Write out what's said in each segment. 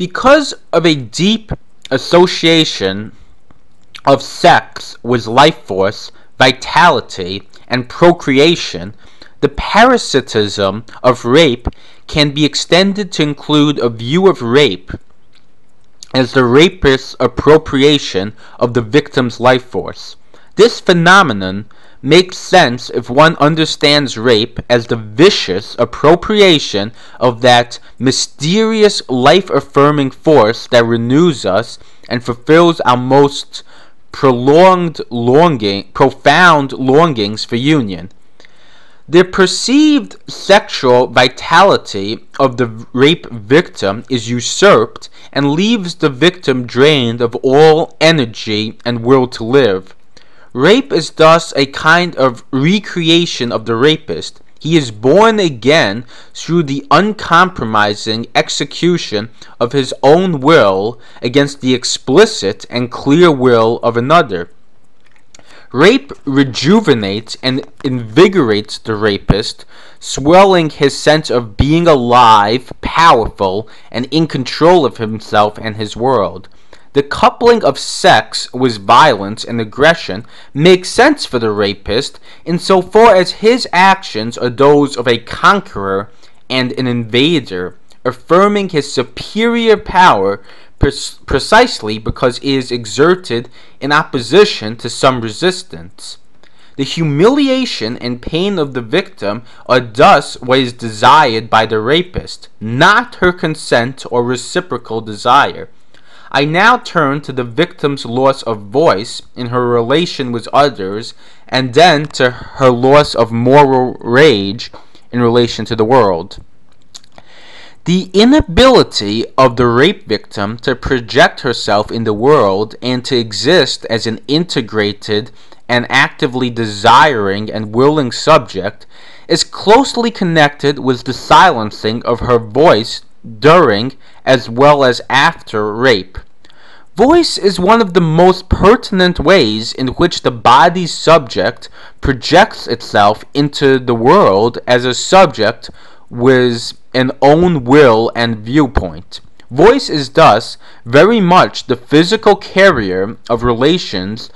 Because of a deep association of sex with life force, vitality, and procreation, the parasitism of rape can be extended to include a view of rape as the rapist's appropriation of the victim's life force. This phenomenon makes sense if one understands rape as the vicious appropriation of that mysterious life-affirming force that renews us and fulfills our most profound longings for union. The perceived sexual vitality of the rape victim is usurped and leaves the victim drained of all energy and will to live. Rape is thus a kind of recreation of the rapist. He is born again through the uncompromising execution of his own will against the explicit and clear will of another. Rape rejuvenates and invigorates the rapist, swelling his sense of being alive, powerful, and in control of himself and his world. The coupling of sex with violence and aggression makes sense for the rapist insofar as his actions are those of a conqueror and an invader, affirming his superior power precisely because it is exerted in opposition to some resistance. The humiliation and pain of the victim are thus what is desired by the rapist, not her consent or reciprocal desire. I now turn to the victim's loss of voice in her relation with others, and then to her loss of moral rage in relation to the world. The inability of the rape victim to project herself in the world and to exist as an integrated and actively desiring and willing subject is closely connected with the silencing of her voice during as well as after rape. Voice is one of the most pertinent ways in which the body's subject projects itself into the world as a subject with an own will and viewpoint. Voice is thus very much the physical carrier of relations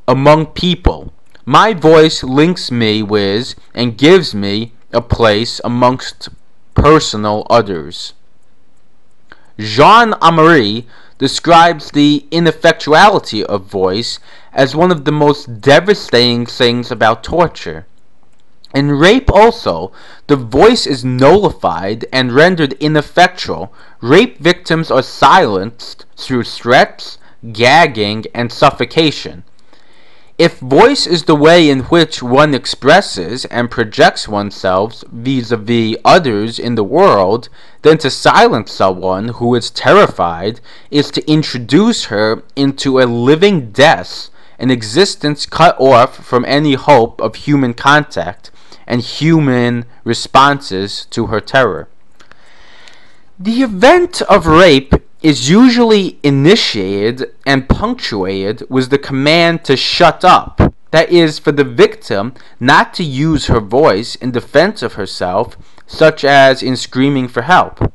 among people. My voice links me with and gives me a place amongst personal others. Jean Amery describes the ineffectuality of voice as one of the most devastating things about torture. In rape also, the voice is nullified and rendered ineffectual. Rape victims are silenced through threats, gagging, and suffocation. If voice is the way in which one expresses and projects oneself vis-a-vis others in the world, then to silence someone who is terrified is to introduce her into a living death, an existence cut off from any hope of human contact and human responses to her terror. The event of rape is usually initiated and punctuated with the command to shut up, that is, for the victim not to use her voice in defense of herself, such as in screaming for help.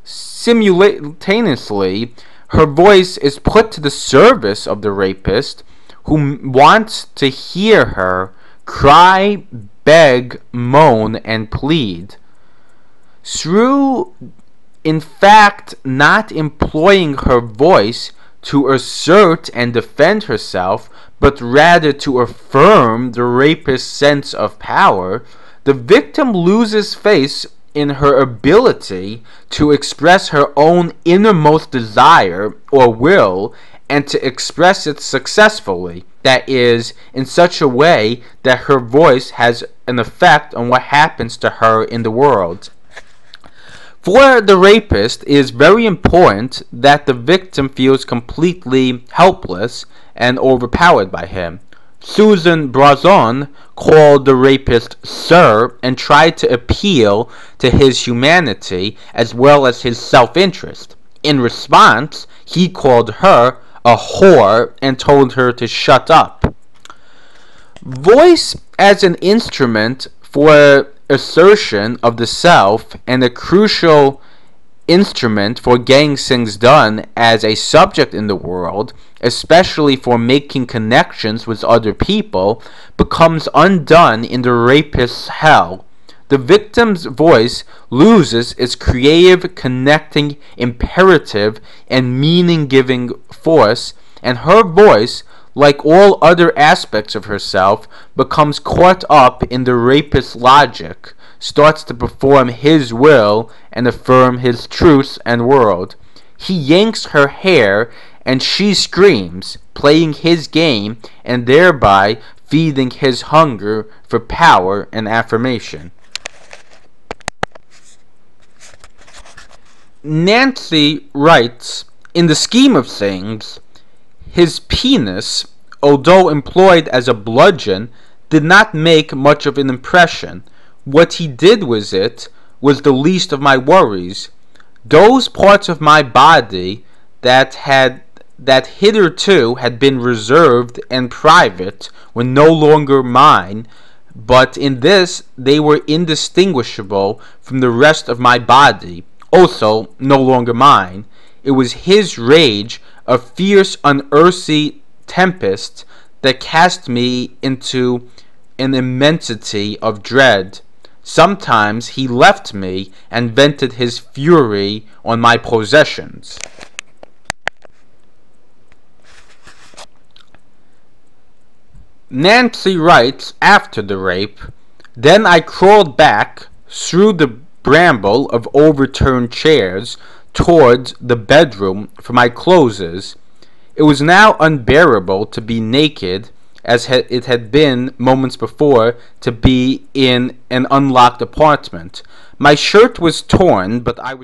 Simultaneously, her voice is put to the service of the rapist, who wants to hear her cry, beg, moan, and plead. Through in fact not employing her voice to assert and defend herself, but rather to affirm the rapist's sense of power, the victim loses faith in her ability to express her own innermost desire or will, and to express it successfully, that is, in such a way that her voice has an effect on what happens to her in the world. For the rapist, it is very important that the victim feels completely helpless and overpowered by him. Susan Brazon called the rapist Sir and tried to appeal to his humanity as well as his self-interest. In response, he called her a whore and told her to shut up. Voice as an instrument for assertion of the self and a crucial instrument for getting things done as a subject in the world, especially for making connections with other people, becomes undone in the rapist's hell. The victim's voice loses its creative, connecting, imperative, and meaning-giving force, and her voice, like all other aspects of herself, becomes caught up in the rapist's logic, starts to perform his will and affirm his truth and world. He yanks her hair and she screams, playing his game and thereby feeding his hunger for power and affirmation. Nancy writes, in the scheme of things, his penis, although employed as a bludgeon, did not make much of an impression. What he did with it was the least of my worries. Those parts of my body that hitherto had been reserved and private were no longer mine, but in this they were indistinguishable from the rest of my body, also no longer mine. It was his rage, a fierce, unearthly tempest, that cast me into an immensity of dread. Sometimes he left me and vented his fury on my possessions. Nancy writes after the rape, then I crawled back through the bramble of overturned chairs towards the bedroom for my clothes. It was now unbearable to be naked, as it had been moments before to be in an unlocked apartment. My shirt was torn, but I was